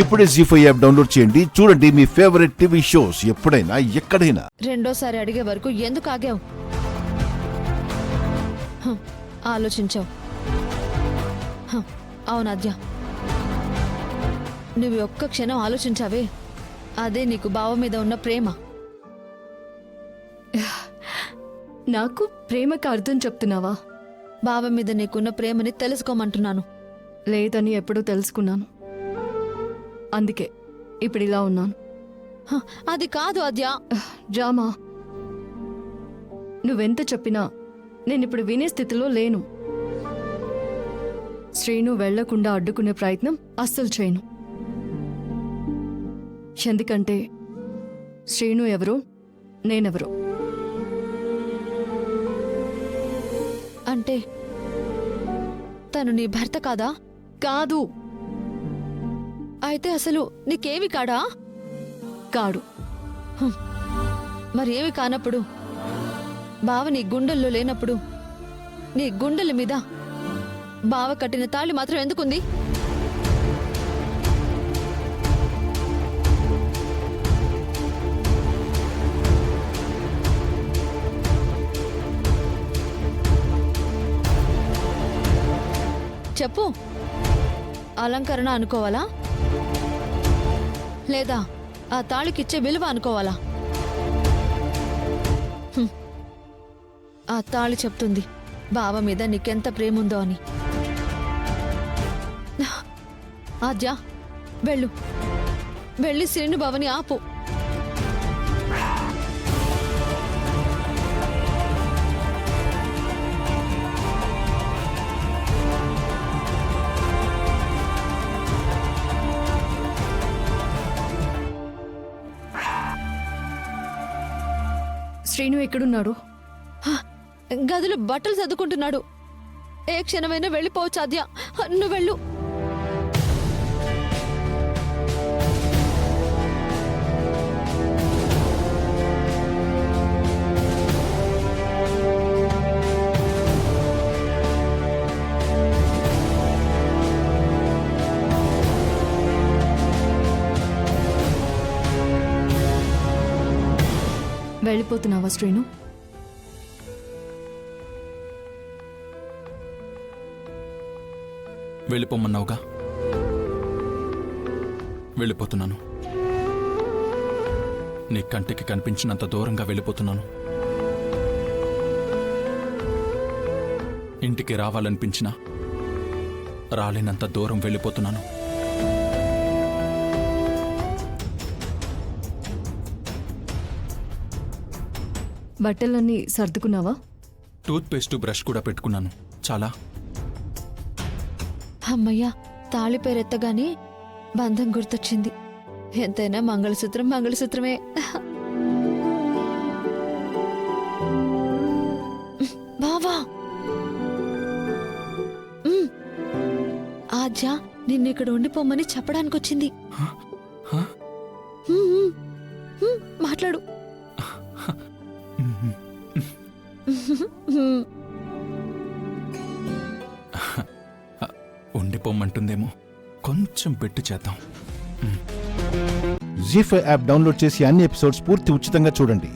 ఇప్పుడే జీ5 app download చేయండి. చూడండి మీ ఫేవరెట్ టీవీ షోస్ ఎప్పుడైనా ఎక్కడైనా. రెండోసారి అడిగే వరకు ఎందుకు ఆగావు? ఆలోచించావు. అవునాద్య, నువ్వు ఒక్క క్షణం ఆలోచించావే, అదే నీకు బావ మీద ఉన్న ప్రేమ. నాకు ప్రేమకు అర్థం చెప్తున్నావా? బావ మీద నీకున్న ప్రేమని తెలుసుకోమంటున్నాను. లేదని ఎప్పుడూ తెలుసుకున్నాను, అందుకే ఇప్పుడు ఇలా ఉన్నాను. అది కాదు అద్య. రామా, నువ్వెంత చెప్పినా నేనిప్పుడు వినే స్థితిలో లేను. శ్రీను వెళ్లకుండా అడ్డుకునే ప్రయత్నం అస్సలు చేయను. ఎందుకంటే శ్రీను ఎవరో నేనెవరో. అంటే తను నీ భర్త కాదా? కాదు. అయితే అసలు నీకేమి కాడా? కాడు. మరి ఏమి కానప్పుడు, బావ నీ గుండెల్లో లేనప్పుడు నీ గుండెల మీద బావ కట్టిన తాళి మాత్రం ఎందుకుంది? చెప్పు. అలంకరణ అనుకోవాలా, లేదా ఆ తాళికిచ్చే విలువ అనుకోవాలా? ఆ తాళి చెప్తుంది బావ మీద నీకెంత ప్రేముందో అని. ఆద్య, వెళ్ళు, వెళ్ళి శ్రీను బావని ఆపు. శ్రీను ఎక్కడున్నాడు? గదిలో బట్టలు సర్దుకుంటున్నాడు. ఏ క్షణమైనా వెళ్ళిపోవచ్చు ఆద్య, నువ్వు వెళ్ళు. వెళ్ళిపోతున్నావా శ్రీను? వెళ్ళిపోమన్నావుగా, వెళ్ళిపోతున్నాను. నీ కంటికి కనిపించినంత దూరంగా వెళ్ళిపోతున్నాను. ఇంటికి రావాలనిపించినా రాలేనంత దూరం వెళ్ళిపోతున్నాను. బట్టలన్నీ సర్దుకున్నావా? టూత్పేస్ట్ బ్రష్ కూడా పెట్టుకున్నాను. చాలా. అమ్మయ్యా, తాళి పేరెత్తగానే బంధం గుర్తొచ్చింది. ఎంతైనా మంగళసూత్రం మంగళసూత్రమే. బావా, ఆద్య నిన్నిక్కడ ఉండిపోమ్మని చెప్పడానికొచ్చింది. మాట్లాడు. ఉండిపోమ్మంటుందేమో, కొంచెం పెట్టు చేద్దాం. జీ5 యాప్ డౌన్లోడ్ చేసి అన్ని ఎపిసోడ్స్ పూర్తి ఉచితంగా చూడండి.